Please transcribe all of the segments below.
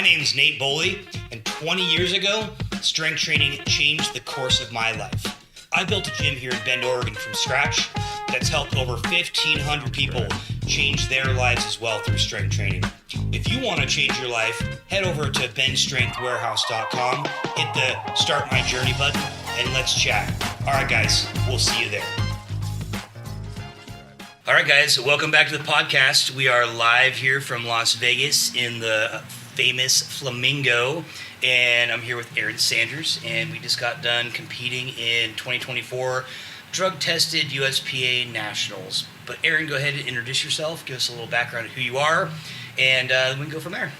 name's Nate Boley, and 20 years ago, strength training changed the course of my life. I built a gym here in Bend, Oregon from scratch that's helped over 1,500 people change their lives as well through strength training. If you want to change your life, head over to benstrengthwarehouse.com, hit the Start My Journey button, and let's chat. All right, guys, we'll see you there. All right, guys, welcome back to the podcast. We are live here from Las Vegas in the famous Flamingo, and I'm here with Erin Sanders, and we just got done competing in 2024 drug-tested USPA Nationals. But Erin, go ahead and introduce yourself, give us a little background of who you are, and we can go from there.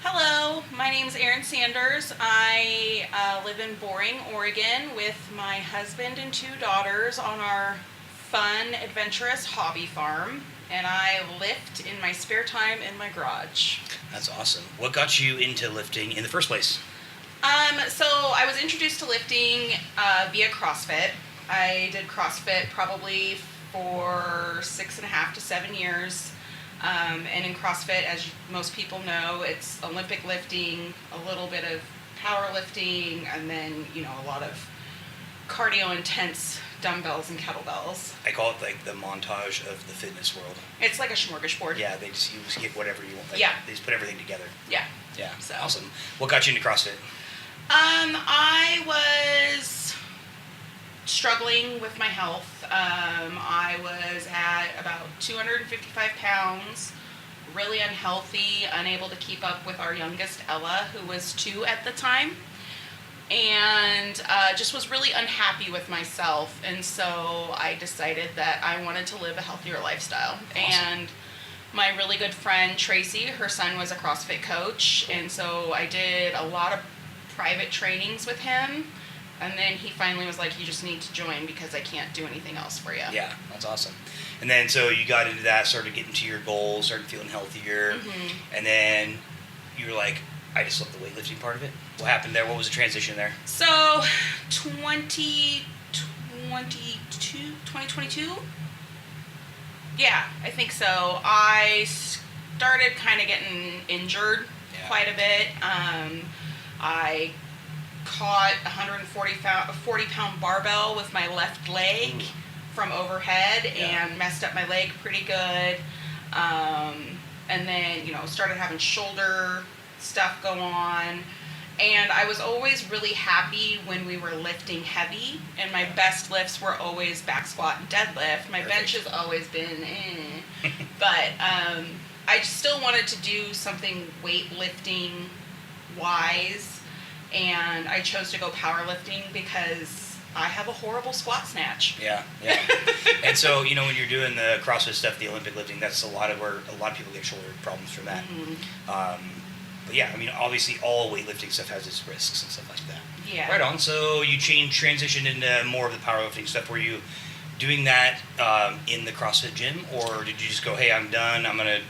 Hello, my name is Erin Sanders. I live in Boring, Oregon with my husband and two daughters on our fun, adventurous hobby farm, and I lift in my spare time in my garage. That's awesome. What got you into lifting in the first place? So I was introduced to lifting via CrossFit. I did CrossFit probably for 6.5 to 7 years. And in CrossFit, as most people know, it's Olympic lifting, a little bit of powerlifting, and then, a lot of cardio intense dumbbells and kettlebells. I call it like the montage of the fitness world. It's like a smorgasbord. Yeah, you just get whatever you want. Yeah. They just put everything together. Yeah. Yeah. So. Awesome. What got you into CrossFit? I was struggling with my health. I was at about 255 pounds, really unhealthy, unable to keep up with our youngest Ella, who was 2 at the time. And just was really unhappy with myself, and so I decided that I wanted to live a healthier lifestyle. Awesome. And my really good friend Tracy, her son was a CrossFit coach, and so I did a lot of private trainings with him, and then he finally was like, you just need to join because I can't do anything else for you. Yeah, that's awesome. And then so you got into that, started getting to your goals, started feeling healthier, and then you were like, I just love the weightlifting part of it. What happened there? What was the transition there? So, 2022? Yeah, I think so. I started kind of getting injured quite a bit. I caught a 40-pound barbell with my left leg from overhead and messed up my leg pretty good. And then, started having shoulder stuff go on, and I was always really happy when we were lifting heavy, and my best lifts were always back squat and deadlift. My bench has always been but I still wanted to do something weightlifting wise, and I chose to go powerlifting because I have a horrible squat snatch. Yeah. And so, when you're doing the CrossFit stuff, the Olympic lifting, that's a lot of where a lot of people get shoulder problems from that. But yeah, obviously all weightlifting stuff has its risks and stuff like that. Yeah. Right on. So you transitioned into more of the powerlifting stuff. Were you doing that in the CrossFit gym, or did you just go, hey, I'm done, I'm going to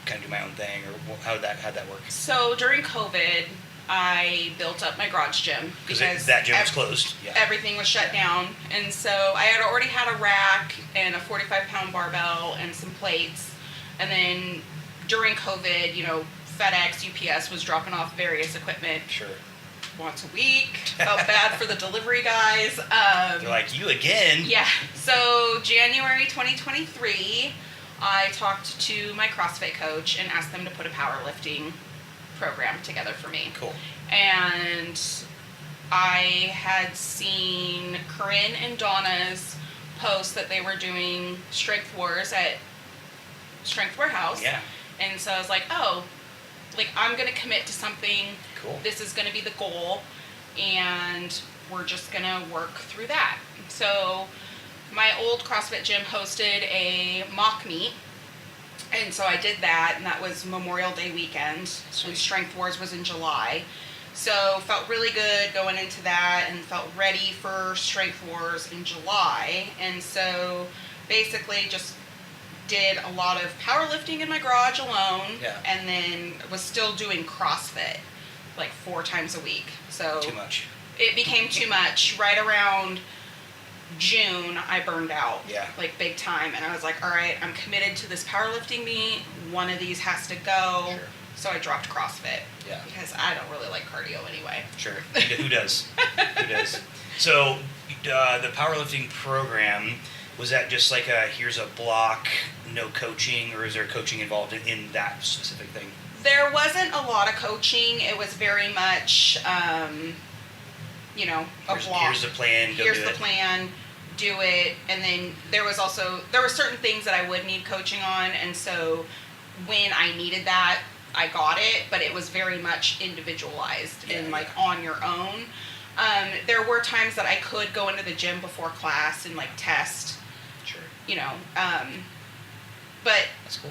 kind of do my own thing, or how'd that work? So during COVID, I built up my garage gym because that gym was closed. Yeah. Everything was shut down, and so I had already had a rack and a 45-pound barbell and some plates, and then during COVID, FedEx, UPS was dropping off various equipment. Sure. Once a week. Felt bad for the delivery guys. They're like, you again? Yeah. So January 2023, I talked to my CrossFit coach and asked them to put a powerlifting program together for me. Cool. And I had seen Corinne and Donna's post that they were doing Strength Wars at Strength Warehouse. Yeah. And so I was like, I'm going to commit to something. Cool. This is going to be the goal, and we're just going to work through that. So my old CrossFit gym hosted a mock meet, and so I did that, and that was Memorial Day weekend. And Strength Wars was in July. So felt really good going into that, and felt ready for Strength Wars in July. And so basically just did a lot of powerlifting in my garage alone, and then was still doing CrossFit like 4 times a week. So too much. It became too much. Right around June, I burned out, like big time, and I was like, all right, I'm committed to this powerlifting meet. One of these has to go. Sure. So I dropped CrossFit. Yeah. Because I don't really like cardio anyway. Sure. Who does? Who does? So the powerlifting program, was that just like here's a block, no coaching, or is there coaching involved in that specific thing? There wasn't a lot of coaching. It was very much, a block. Here's the plan, go do it. Here's the plan, do it. And then there were certain things that I would need coaching on, and so when I needed that, I got it, but it was very much individualized and like on your own. There were times that I could go into the gym before class and like test. Sure. But that's cool.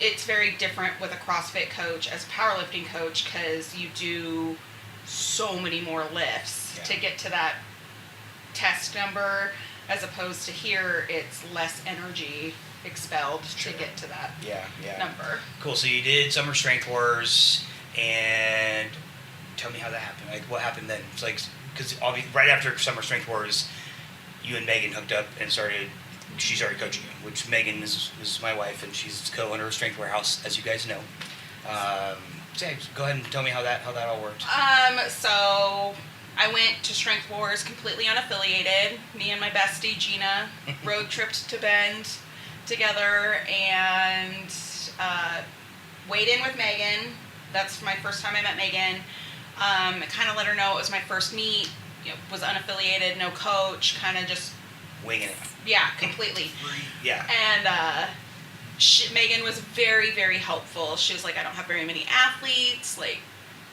It's very different with a CrossFit coach as a powerlifting coach, because you do so many more lifts to get to that test number, as opposed to here it's less energy expelled to get to that number. Cool. So you did Summer Strength Wars, and tell me how that happened. Like, what happened then? It's like, because right after Summer Strength Wars, you and Megan hooked up and she started coaching you, which Megan is my wife, and she's co-owner of Strength Warehouse, as you guys know. Go ahead and tell me how that all worked. So I went to Strength Wars completely unaffiliated. Me and my bestie Gina road tripped to Bend together and weighed in with Megan. That's my first time I met Megan. Kind of let her know it was my first meet. Was unaffiliated, no coach, kind of just winging it. Yeah, completely. Yeah. And Megan was very, very helpful. She was like, I don't have very many athletes. Like,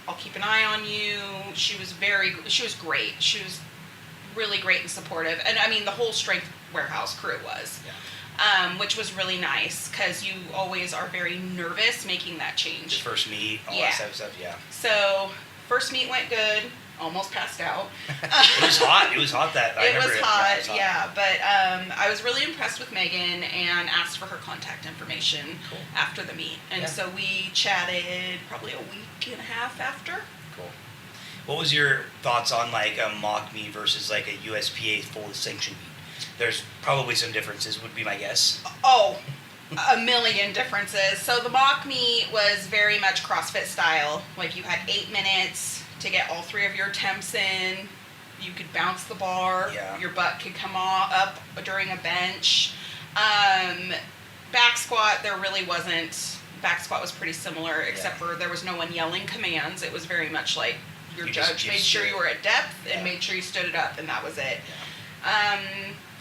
I'll keep an eye on you. She was great. She was really great and supportive. And I mean, the whole Strength Warehouse crew was. Yeah. Which was really nice, because you always are very nervous making that change. The first meet, all that type of stuff, yeah. So, first meet went good. Almost passed out. It was hot. It was hot that. It was hot, yeah. But I was really impressed with Megan and asked for her contact information after the meet. And so we chatted probably a week and a half after. Cool. What was your thoughts on like a mock meet versus like a USPA full sanction meet? There's probably some differences, would be my guess. Oh, a million differences. So the mock meet was very much CrossFit style. Like, you had 8 minutes to get all 3 of your attempts in. You could bounce the bar. Yeah. Your butt could come up during a bench. Back squat, there really wasn't. Back squat was pretty similar, except for there was no one yelling commands. It was very much like your judge made sure you were at depth and made sure you stood it up, and that was it. Yeah.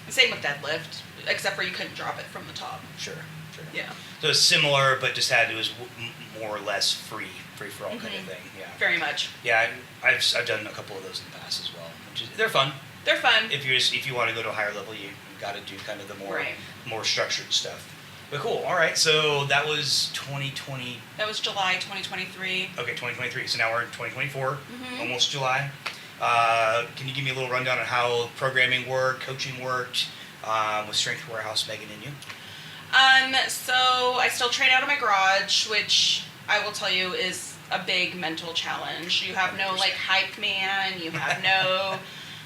Same with deadlift, except for you couldn't drop it from the top. Sure. Yeah. So it's similar, but just it was more or less free for all kind of thing. Yeah. Very much. Yeah, I've done a couple of those in the past as well. They're fun. They're fun. If you want to go to a higher level, you got to do kind of the more structured stuff. But cool. All right. So that was 2020. That was July 2023. Okay, 2023. So now we're in 2024, almost July. Can you give me a little rundown on how programming worked, coaching worked, with Strength Warehouse, Megan and you? So I still train out of my garage, which I will tell you is a big mental challenge. You have no like hype man, you have no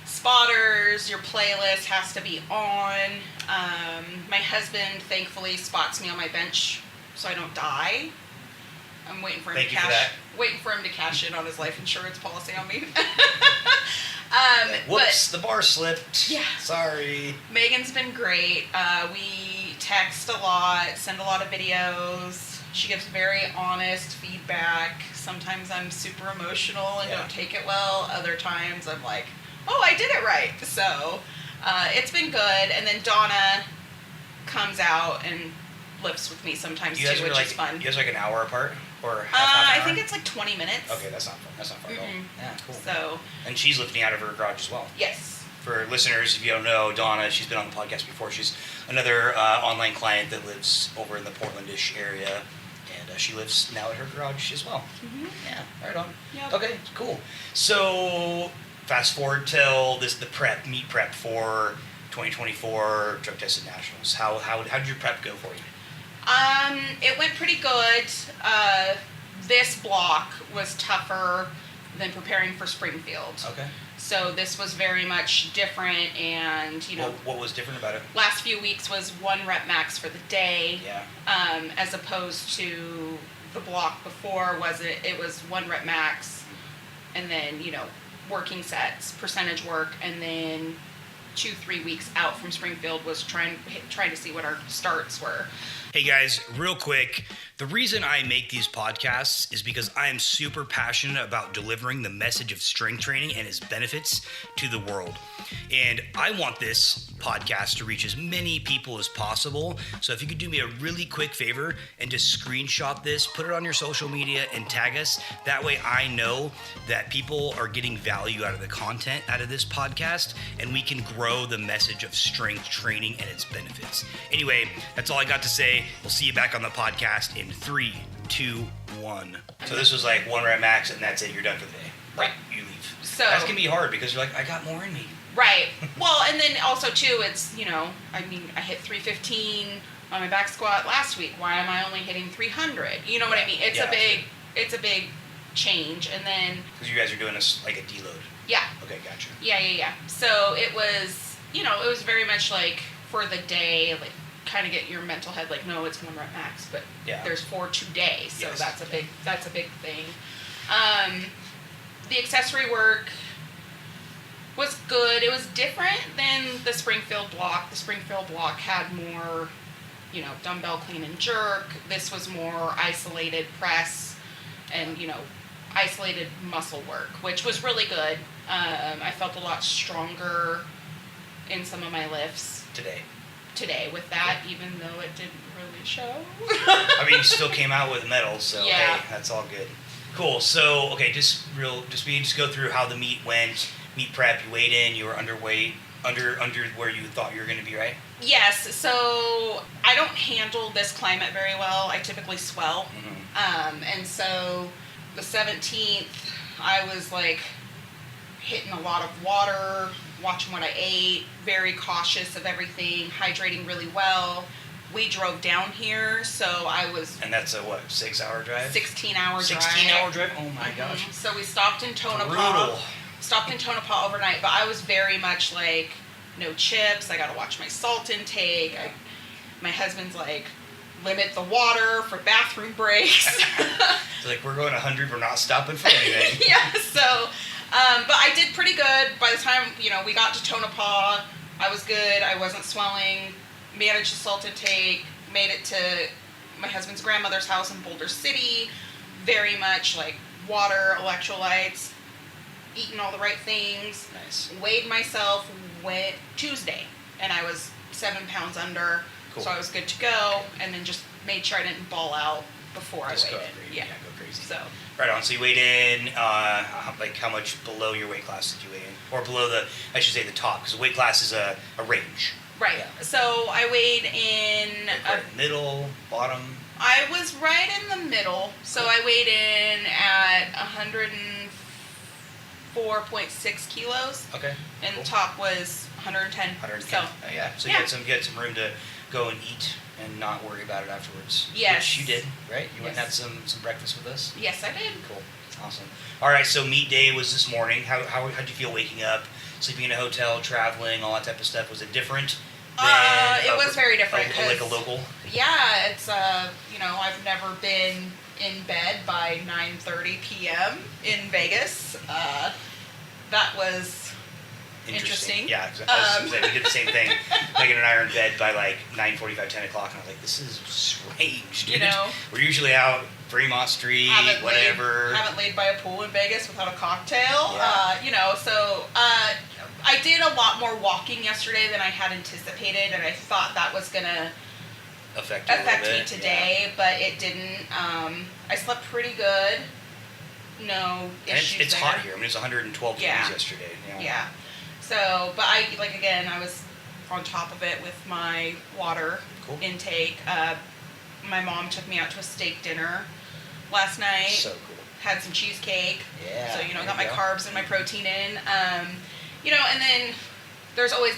spotters, your playlist has to be on. My husband thankfully spots me on my bench so I don't die. I'm waiting for him waiting for him to cash in on his life insurance policy on me. Whoops, the bar slipped. Yeah. Sorry. Megan's been great. We text a lot, send a lot of videos. She gives very honest feedback. Sometimes I'm super emotional and don't take it well. Other times I'm like, oh, I did it right. So it's been good. And then Donna comes out and lifts with me sometimes too, which is fun. You guys are like an hour apart? Or half an hour? I think it's like 20 minutes. Okay, that's not fun. That's not far at all. Yeah, cool. So. And she's lifting out of her garage as well. Yes. For listeners, if you don't know, Donna, she's been on the podcast before. She's another online client that lives over in the Portlandish area, and she lives now at her garage as well. Yeah, right on. Yep. Okay, cool. So fast forward till the meet prep for 2024 Drug Tested Nationals. How did your prep go for you? It went pretty good. This block was tougher than preparing for Springfield. Okay. So this was very much different, and what was different about it? Last few weeks was 1 rep max for the day, as opposed to the block before it was 1 rep max, and then, working sets, percentage work, and then 2-3 weeks out from Springfield was trying to see what our starts were. Hey guys, real quick, the reason I make these podcasts is because I am super passionate about delivering the message of strength training and its benefits to the world. And I want this podcast to reach as many people as possible. So if you could do me a really quick favor and just screenshot this, put it on your social media and tag us. That way I know that people are getting value out of the content out of this podcast, and we can grow the message of strength training and its benefits. Anyway, that's all I got to say. We'll see you back on the podcast in 3, 2, 1. So this was like 1 rep max, and that's it. You're done for the day. Right. You leave. So that's gonna be hard because you're like, I got more in me. Right. Well, and then also too, it's, I hit 315 on my back squat last week. Why am I only hitting 300? You know what I mean? It's a big change. And then because you guys are doing this like a deload. Yeah. Okay, gotcha. Yeah. So it was, it was very much like for the day, like kind of get your mental head like, no, it's 1 rep max, but there's 4 2 days, so yes. that's a big thing. The accessory work was good. It was different than the Springfield block. The Springfield block had more, dumbbell clean and jerk. This was more isolated press and, isolated muscle work, which was really good. I felt a lot stronger in some of my lifts today with that, even though it didn't really show. I mean, you still came out with medals, so yeah. Hey, that's all good. Cool. So, okay, just go through how the meet went. Meet prep, you weighed in, you were underweight, under where you thought you were going to be, right? Yes. So I don't handle this climate very well. I typically swell. Mm-hmm. And so the 17th, I was like hitting a lot of water, watching what I ate, very cautious of everything, hydrating really well. We drove down here, so I was... And that's a, 6-hour drive? 16-hour drive. 16-hour drive? Oh my gosh. So we stopped in Tonopah. Brutal. Stopped in Tonopah overnight, but I was very much like, no chips, I gotta watch my salt intake. My husband's like, limit the water for bathroom breaks. It's like, we're going 100, we're not stopping for anything. Yeah, so, but I did pretty good. By the time, we got to Tonopah, I was good, I wasn't swelling, managed the salt intake, made it to my husband's grandmother's house in Boulder City, very much like water, electrolytes, eating all the right things. Nice. Weighed myself, went Tuesday, and I was 7 pounds under, cool. So I was good to go, and then just made sure I didn't ball out before just I weighed in. Yeah, go crazy. So. Right on. So you weighed in, how much below your weight class did you weigh in? Or below the top, because the weight class is a range. Right. Yeah. So I weighed in... middle, bottom? I was right in the middle. So I weighed in at 104.6 kilos. Okay. And cool. The top was 110. 110. So, yeah. So you had some room to go and eat and not worry about it afterwards. Yes. Which you did, right? You went and had some breakfast with us? Yes, I did. Cool. Awesome. All right, so meet day was this morning. How'd you feel waking up, sleeping in a hotel, traveling, all that type of stuff? Was it different? It was very different. Like a local? Yeah, it's, I've never been in bed by 9:30 p.m. in Vegas. That was interesting. Yeah, we did the same thing. Megan and I are in bed by like 9:45, 10 o'clock, and I was like, this is strange, dude. We're usually out Fremont Street, whatever. Haven't laid by a pool in Vegas without a cocktail. Yeah. I did a lot more walking yesterday than I had anticipated, and I thought that was going to affect me today, but it didn't. I slept pretty good. No issues. It's hot here. I mean, it was 112 degrees yesterday. Yeah. So, but I was on top of it with my water intake. My mom took me out to a steak dinner last night. So cool. Had some cheesecake. Yeah. So, got my carbs and my protein in. And then there's always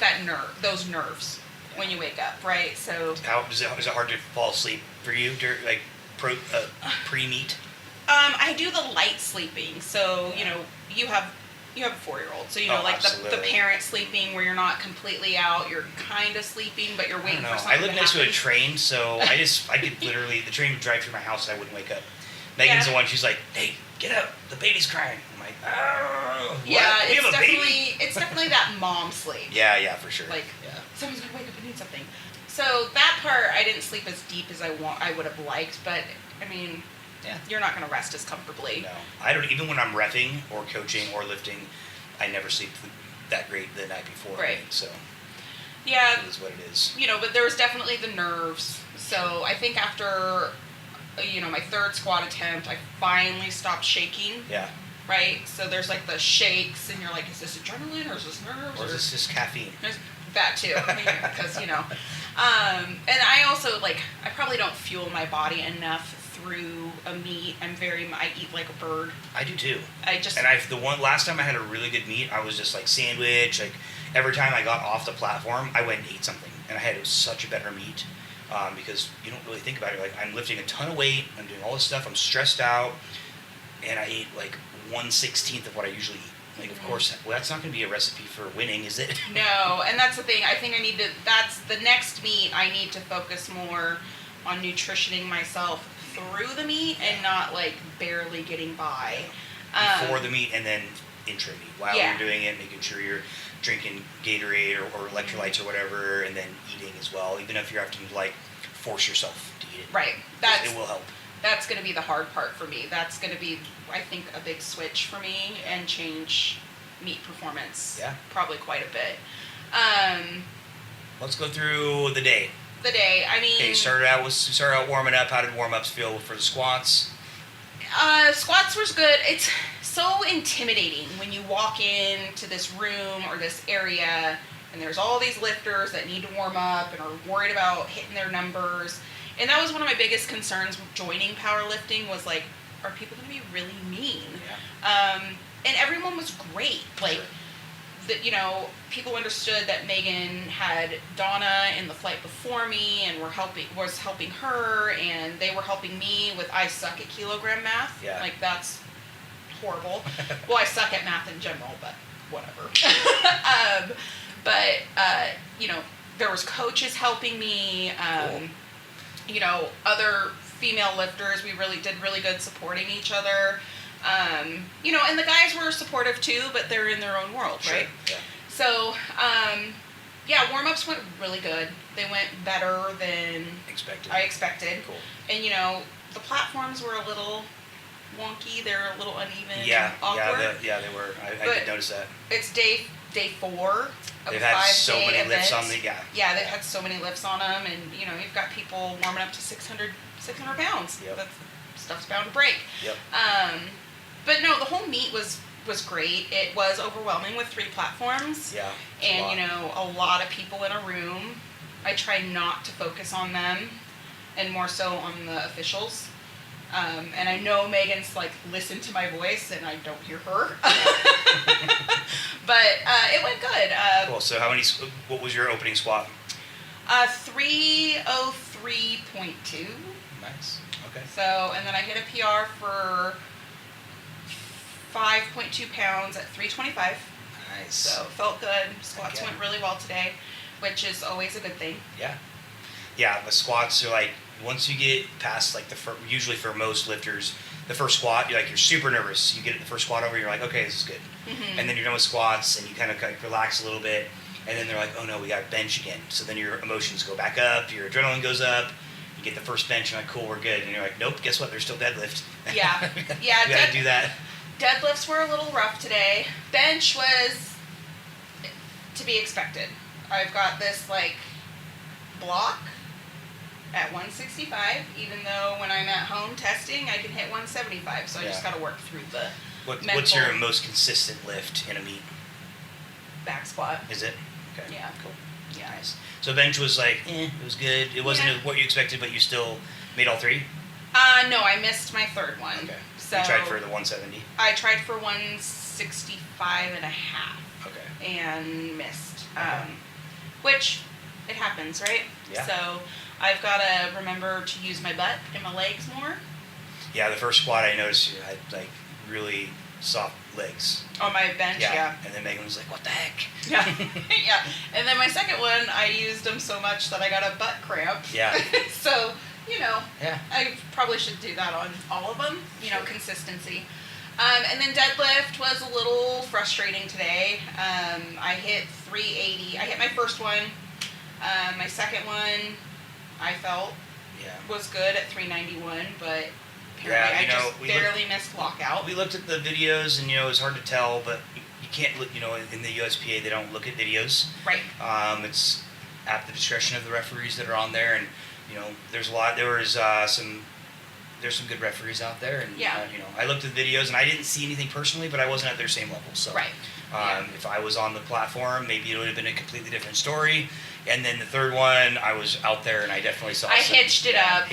those nerves when you wake up, right? So. Is it hard to fall asleep for you during pre-meet? I do the light sleeping. So, you have a 4-year-old. So, the parent sleeping where you're not completely out, you're kind of sleeping, but you're waiting for something to happen. I live next to a train, so I could literally, the train would drive through my house and I wouldn't wake up. Megan's the one. She's like, "Hey, get up! The baby's crying." I'm like, "Oh, what? Yeah, We have a baby?" it's definitely that mom sleep. Yeah, for sure. Like, someone's gonna wake up and need something. So that part, I didn't sleep as deep as I would have liked, but I mean, you're not gonna rest as comfortably. No, I don't. Even when I'm reffing or coaching or lifting, I never sleep that great the night before. Right. So. Yeah. It is what it is. But there was definitely the nerves. So I think after, my third squat attempt, I finally stopped shaking. Yeah. Right? So there's like the shakes, and you're like, is this adrenaline or is this nerves? Or is this just caffeine? That too. Because, and I also, I probably don't fuel my body enough through a meet. I eat like a bird. I do too. And last time I had a really good meet, I was just like sandwich, every time I got off the platform, I went and ate something, and it was such a better meet, because you don't really think about it. I'm lifting a ton of weight, I'm doing all this stuff, I'm stressed out, and I ate 1/16 of what I usually eat. Of course, that's not going to be a recipe for winning, is it? No, and that's the thing. I think that's the next meet. I need to focus more on nutritioning myself through the meet and not barely getting by. Before the meet and then intra meet. While you're doing it, making sure you're drinking Gatorade or electrolytes or whatever, and then eating as well. Even if you have to force yourself to eat it. Right. It will help. That's going to be the hard part for me. That's going to be, I think, a big switch for me and change meet performance. Yeah. Probably quite a bit. Let's go through the day. Okay, start out warming up. How did warm-ups feel for the squats? Squats was good. It's so intimidating when you walk into this room or this area and there's all these lifters that need to warm up and are worried about hitting their numbers. And that was one of my biggest concerns with joining powerlifting was are people going to be really mean? Yeah. And everyone was great. Sure. People understood that Megan had Donna in the flight before me and was helping her, and they were helping me with I suck at kilogram math. Yeah. That's horrible. Well, I suck at math in general, but whatever. There was coaches helping me. Cool. Other female lifters, we did really good supporting each other. And the guys were supportive too, but they're in their own world, Sure. right? Yeah. So, warm-ups went really good. They went better than I expected. Cool. And, the platforms were a little wonky. They're a little uneven Yeah. and awkward. Yeah, they were. I did notice that. It's day 4 of They've a 5-day had so many lifts on the, Yeah, they've had so many lifts on them, and, you've got people warming up to 600 pounds. Yep. That stuff's bound to break. Yep. But no, the whole meet was great. It was overwhelming with 3 platforms. Yeah. And, a lot of people in a room. I try not to focus on them and more so on the officials. And I know Megan's listen to my voice and I don't hear her. But it went good. Cool. So what was your opening squat? 303.2. Nice. Okay. So, and then I hit a PR for 5.2 pounds at 325. Nice. So felt good. Squats went really well today, which is always a good thing. Yeah. Yeah, the squats are once you get past usually for most lifters, the first squat, you're super nervous. You get the first squat over, you're like, okay, this is good. Mm-hmm. And then you're done with squats and you kind of relax a little bit. And then they're like, oh no, we got to bench again. So then your emotions go back up, your adrenaline goes up. You get the first bench, and cool, we're good. And you're like, nope, guess what? There's still deadlift. Yeah. You got to do that. Deadlifts were a little rough today. Bench was to be expected. I've got this block at 165, even though when I'm at home testing, I can hit 175. So I just got to work through the What's your most consistent lift in a meet? Back squat. Is it? Okay. Yeah. Cool. Yeah. Nice. So bench was it was good. It wasn't what you expected, but you still made all 3? No, I missed my third one. Okay. So you tried for the 170? I tried for 165 and a half. Okay. And missed. Okay. Which, it happens, right? Yeah. So I've got to remember to use my butt and my legs more. Yeah, the first squat I noticed you had really soft legs. On my bench, yeah. And then Megan was like, what the heck? Yeah. Yeah. And then my second one, I used them so much that I got a butt cramp. Yeah. So Yeah. I probably should do that on all of them, consistency. And then deadlift was a little frustrating today. I hit 380. I hit my first one. My second one, I felt was good at 391, but apparently I just barely missed lockout. We looked at the videos, and it was hard to tell, but you can't look. In the USPA, they don't look at videos. Right. It's at the discretion of the referees that are on there, and there's a lot. There's some good referees out there, and I looked at the videos, and I didn't see anything personally, but I wasn't at their same level. So, right. If I was on the platform, maybe it would have been a completely different story. And then the third one, I was out there, and I definitely saw. Hitched it up.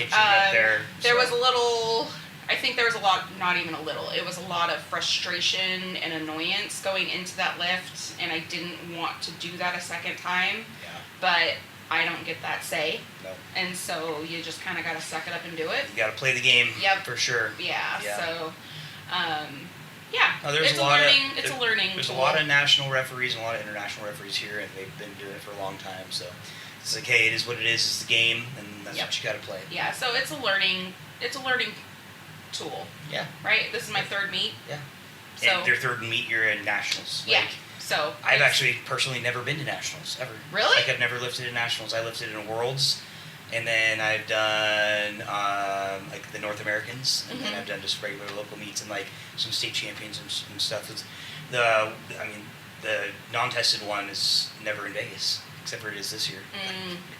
There. There was a little. I think there was a lot. Not even a little. It was a lot of frustration and annoyance going into that lift, and I didn't want to do that a second time. Yeah. But I don't get that say. No. And so you just kind of got to suck it up and do it. You got to play the game. Yep. For sure. Yeah. So, there's it's a lot it's a learning. There's tool. a lot of national referees and a lot of international referees here, and they've been doing it for a long time. So it's like, hey, it is what it is. It's the game, and that's what you got to play. Yeah. So it's a learning tool. Yeah. Right. This is my third meet. Yeah. So and your third meet, you're in nationals. Yeah. So I've actually personally never been to nationals ever. Really? I've never lifted in nationals. I lifted in worlds, and then I've done the North Americans, and then I've done just regular local meets and some state champions and stuff. The non-tested one is never in Vegas, except for it is this year.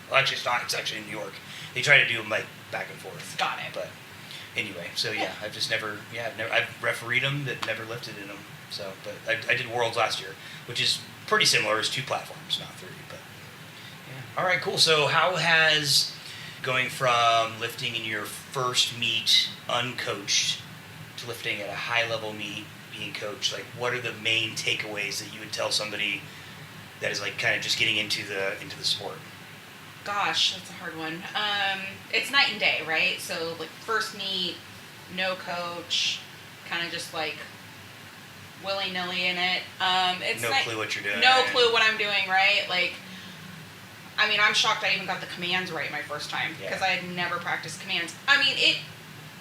Well, actually, it's not. It's actually in New York. They try to do them back and forth. Got it. But anyway, so I've just never. Yeah, I've refereed them, but never lifted in them. So, but I did Worlds last year, which is pretty similar. It's 2 platforms, not 3. But yeah. All right, cool. So, how has going from lifting in your first meet uncoached to lifting at a high level meet being coached? What are the main takeaways that you would tell somebody that is kind of just getting into the sport? Gosh, that's a hard one. It's night and day, right? So first meet, no coach, kind of just willy-nilly in it. It's no clue what you're doing. No clue what I'm doing, right? I'm shocked I even got the commands right my first time because I had never practiced commands. It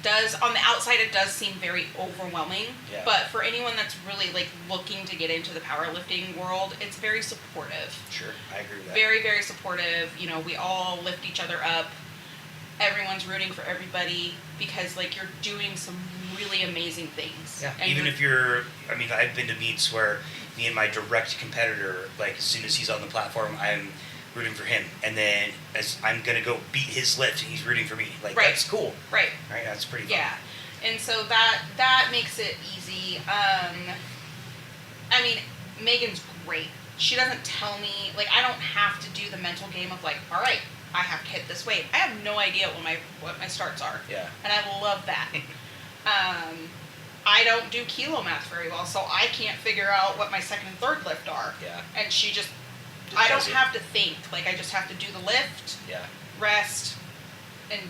does, on the outside, it does seem very overwhelming. Yeah. But for anyone that's really looking to get into the powerlifting world, it's very supportive. Sure, I agree with that. Very, very supportive. We all lift each other up. Everyone's rooting for everybody because you're doing some really amazing things. Yeah. And even if you're, I've been to meets where me and my direct competitor, as soon as he's on the platform, I'm rooting for him, and then as I'm gonna go beat his lift, and he's rooting for me. Right. That's cool. Right. Right. That's pretty fun. Yeah. And so that makes it easy. Megan's great. She doesn't tell me I don't have to do the mental game of all right, I have to hit this weight. I have no idea what my starts are. Yeah. And I love that. I don't do kilo math very well, so I can't figure out what my second and third lift are. Yeah. And she just I don't have to think. I just have to do the lift, rest, and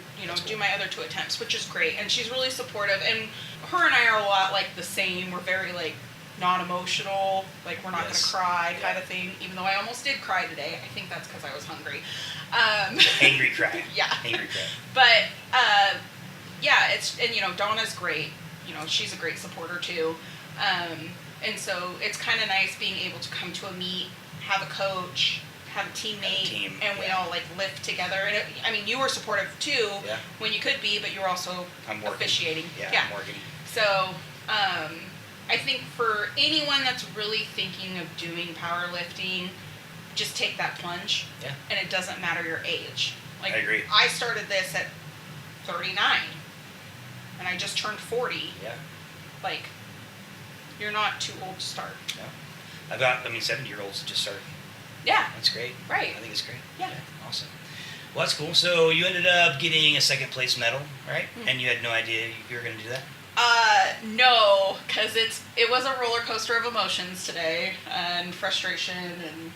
do my other 2 attempts, which is great. And she's really supportive. And her and I are a lot the same. We're very non-emotional. We're not going to cry kind of thing. Even though I almost did cry today. I think that's because I was hungry. Angry cry. Yeah. Angry cry. But it's Donna's great. She's a great supporter too. And so it's kind of nice being able to come to a meet, have a coach, have a teammate, and we all lift together. And you were supportive too when you could be, but you were also officiating. I'm working. So I think for anyone that's really thinking of doing powerlifting, just take that plunge. Yeah. And it doesn't matter your age. I agree. I started this at 39, and I just turned 40. Yeah. You're not too old to start. No. I've got 7-year-olds that just started. Yeah. That's great. Right. I think it's great. Yeah. Awesome. Well, that's cool. So you ended up getting a 2nd place medal, right? Mm-hmm. And you had no idea you were going to do that? No, because it was a roller coaster of emotions today, and frustration, and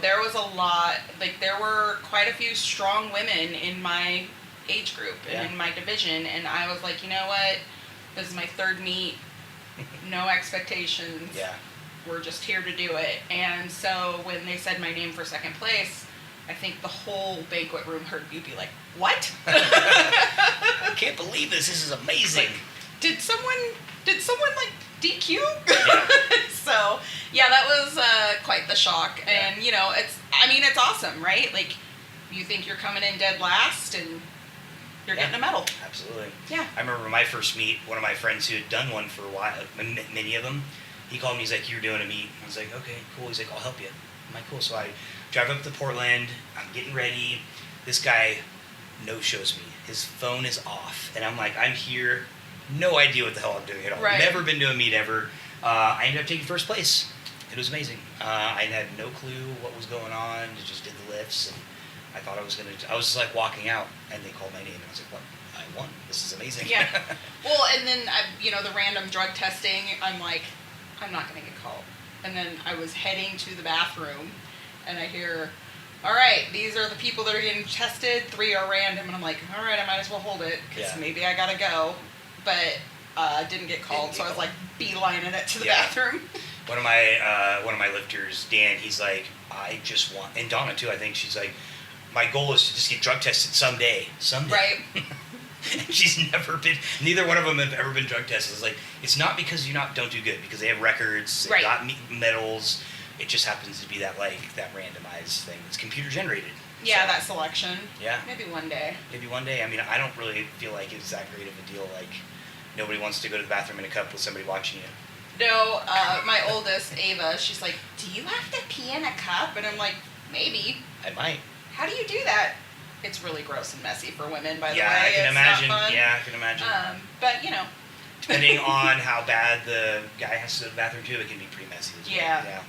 there was a lot. There were quite a few strong women in my age group and in my division, and I was like, you know what? This is my 3rd meet. No expectations. Yeah. We're just here to do it. And so when they said my name for 2nd place, I think the whole banquet room heard you be like, "What?" I can't believe this. This is amazing. Like, did someone like DQ? Yeah. So yeah, that was quite the shock. And you know, it's awesome, right? Like, you think you're coming in dead last and you're getting a medal. Absolutely. Yeah. I remember my first meet, one of my friends who had done one for a while, many of them, he called me, he's like, "You're doing a meet." I was like, "Okay, cool." He's like, "I'll help you." I'm like, "Cool." So I drive up to Portland, I'm getting ready. This guy no-shows me. His phone is off. And I'm like, I'm here, no idea what the hell I'm doing at all. Right. Never been to a meet ever. I ended up taking first place. It was amazing. I had no clue what was going on. I just did the lifts, and I thought I was just like walking out, and they called my name, and I was like, "What? I won. This is amazing." Yeah. Well, and then, the random drug testing, I'm like, I'm not going to get called. And then I was heading to the bathroom, and I hear, "All right, these are the people that are getting tested. 3 are random." And I'm like, all right, I might as well hold it, because maybe I got to go. But didn't get called, so I was like beelining it to the bathroom. One of my lifters, Dan, he's like, "I just want," and Donna too, I think, she's like, "My goal is to just get drug tested someday." Right. She's never been, neither one of them have ever been drug tested. It's like, it's not because you don't do good, because they have records, they got medals. It just happens to be that randomized thing. It's computer generated. Yeah, so, that selection. Yeah. Maybe one day. I mean, I don't really feel like it's that great of a deal. Like, nobody wants to go to the bathroom in a cup with somebody watching you. No, my oldest, Ava, she's like, "Do you have to pee in a cup?" And I'm like, "Maybe." I might. How do you do that? It's really gross and messy for women, by the way. Yeah, I can imagine. Not fun. Yeah, I can imagine. But, depending on how bad the guy has to go to the bathroom too, it can be pretty messy as well. Yeah.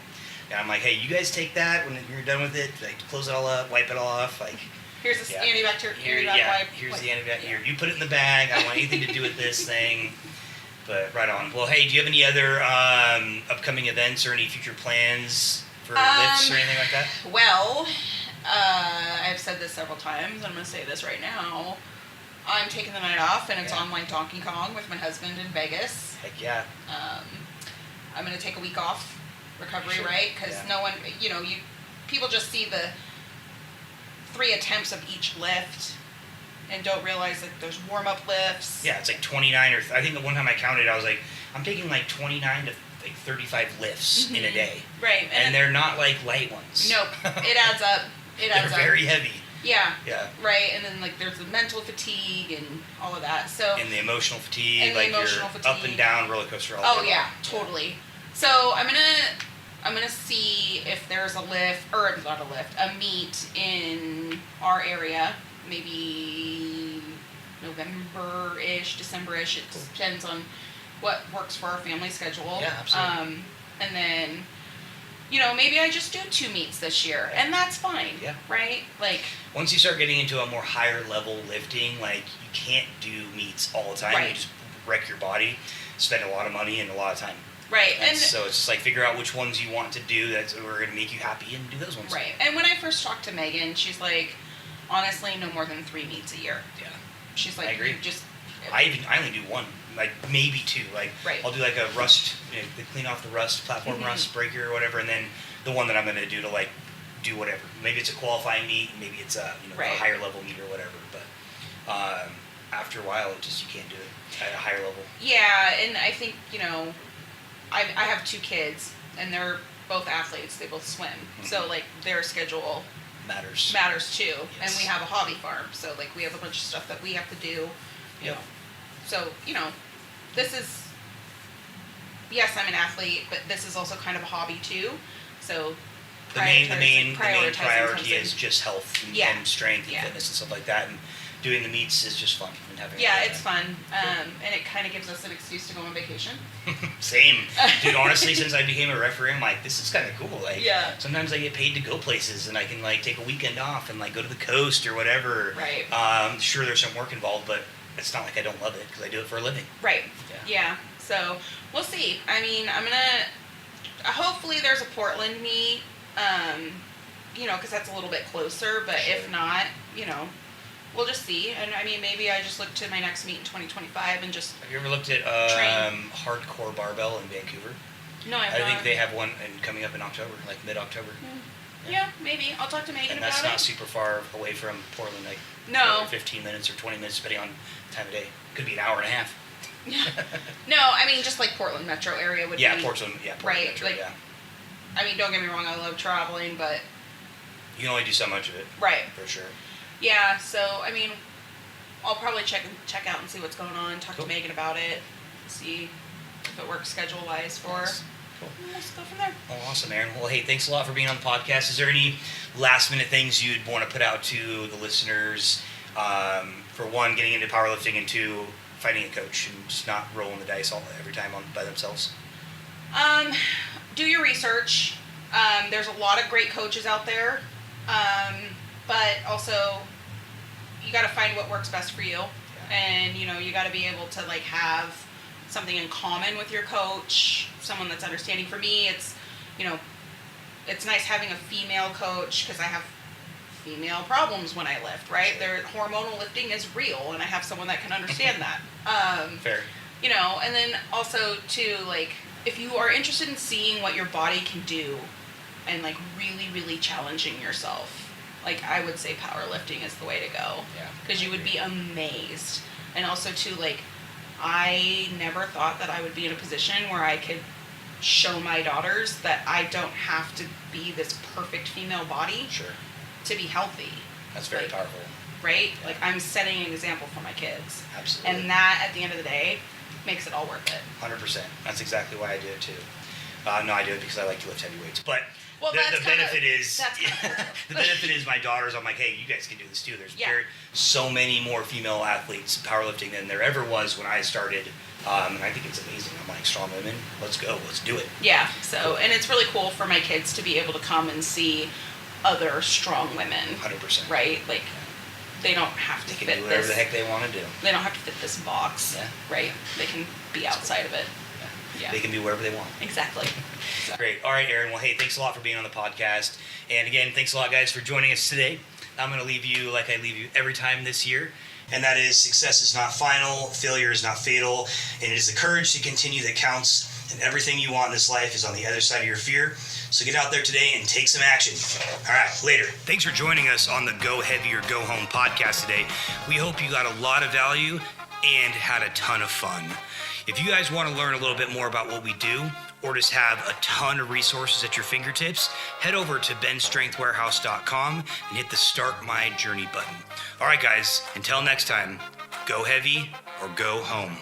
Yeah, I'm like, "Hey, you guys take that when you're done with it. Like, close it all up, wipe it all off. Like, here's the antibacterial wipe. Here's the antibacterial. Here, you put it in the bag. I don't want anything to do with this thing." But right on. Well, hey, do you have any other upcoming events or any future plans for lifts or anything like that? Well, I've said this several times, and I'm going to say this right now. I'm taking the night off, and it's on like Donkey Kong with my husband in Vegas. Heck yeah. I'm going to take a week off, recovery, right? Because no one, people just see the 3 attempts of each lift and don't realize that there's warm-up lifts. Yeah, it's like 29 or I think the one time I counted, I was like, I'm taking like 29 to like 35 lifts in a day. Right. And they're not like light ones. Nope. It adds up. They're very heavy. Yeah. Yeah. Right. And then like there's the mental fatigue and all of that. So. And the emotional fatigue. And like the emotional you're fatigue. up and down roller coaster all day. Oh yeah, totally. So I'm gonna see if there's a meet in our area, maybe November-ish, December-ish. It depends on what works for our family schedule. Yeah, absolutely. And then, maybe I just do 2 meets this year, and that's fine. Yeah. Right? Like, once you start getting into a more higher level lifting, like, you can't do meets all the time. Right. You just wreck your body, spend a lot of money and a lot of time. right. And so it's just like figure out which ones you want to do that are going to make you happy and do those ones. Right. And when I first talked to Megan, she's like, honestly, no more than 3 meets a year. Yeah. She's like, I agree. I I only do 1, like maybe 2. Like I'll do like a rust, they clean off the rust, platform rust breaker or whatever, and then the one that I'm going to do to like do whatever. Maybe it's a qualifying meet, maybe it's a a higher level meet or whatever. But after a while, you can't do it at a higher level. Yeah, and I think I have 2 kids, and they're both athletes. They both swim, so like their schedule Matters too. Yes. And we have a hobby farm, so like we have a bunch of stuff that we have to do. Yep. So this is, yes, I'm an athlete, but this is also kind of a hobby too. So the main priority is just health and strength and fitness and stuff like that. And doing the meets is just fun and having it's fun. And it kind of gives us an excuse to go on vacation. Same. Dude, honestly, since I became a referee, I'm like, this is kind of cool. Like, sometimes I get paid to go places and I can like take a weekend off and like go to the coast or whatever. Right. Sure, there's some work involved, but it's not like I don't love it because I do it for a living. Right. Yeah. So we'll see. I mean, I'm gonna. Hopefully, there's a Portland meet. Because that's a little bit closer. But if not, we'll just see. And I mean, maybe I just look to my next meet in 2025 and just. Have you ever looked at Hardcore Barbell in Vancouver? No, I think they have one coming up in October, like mid-October. Yeah, maybe. I'll talk to Megan and about it. that's not super far away from Portland, like No. 15 minutes or 20 minutes, depending on time of day. Could be an hour and a half. Yeah. No, I mean, just like Portland metro area would be. Portland right, metro, like, I mean, don't get me wrong, I love traveling, but... You can only do so much of it. Right. For sure. Yeah, so, I mean, I'll probably check out and see what's going on, talk to Megan about it, see if it works schedule-wise for her. Cool. And we'll just go from there. Oh, awesome, Erin. Well, hey, thanks a lot for being on the podcast. Is there any last-minute things you'd want to put out to the listeners? For one, getting into powerlifting, and two, finding a coach and just not rolling the dice every time by themselves? Do your research. There's a lot of great coaches out there, but also you got to find what works best for you, and you got to be able to like have something in common with your coach, someone that's understanding. For me, it's it's nice having a female coach because I have female problems when I lift, right? Their hormonal lifting is real, and I have someone that can understand that. Fair. And then also too, like, if you are interested in seeing what your body can do and like really, really challenging yourself, like I would say powerlifting is the way to go. Yeah. Because you would be amazed. And also too, like, I never thought that I would be in a position where I could show my daughters that I don't have to be this perfect female body to be healthy. That's very powerful. Right? Yeah. Like, I'm setting an example for my kids. Absolutely. And that, at the end of the day, makes it all worth it. 100%. That's exactly why I do it too. No, I do it because I like to lift heavy weights. But well, the benefit is cool. the benefit is my daughters. I'm like, hey, you guys can do this too. There's so many more female athletes powerlifting than there ever was when I started. And I think it's amazing. I'm like, strong women, let's go, let's do it. Yeah. So, and it's really cool for my kids to be able to come and see other strong women. 100%. Right? Like, they don't have to fit this. They can do whatever the heck they want to do. They don't have to fit this box. Yeah. Right? They can be outside of it. Yeah. They can be wherever they want. Exactly. So. Great. All right, Erin. Well, hey, thanks a lot for being on the podcast. And again, thanks a lot, guys, for joining us today. I'm going to leave you like I leave you every time this year. And that is, success is not final, failure is not fatal, and it is the courage to continue that counts. And everything you want in this life is on the other side of your fear. So get out there today and take some action. All right, later. Thanks for joining us on the Go Heavy or Go Home podcast today. We hope you got a lot of value and had a ton of fun. If you guys want to learn a little bit more about what we do, or just have a ton of resources at your fingertips, head over to benstrengthwarehouse.com and hit the Start My Journey button. All right, guys, until next time, go heavy or go home.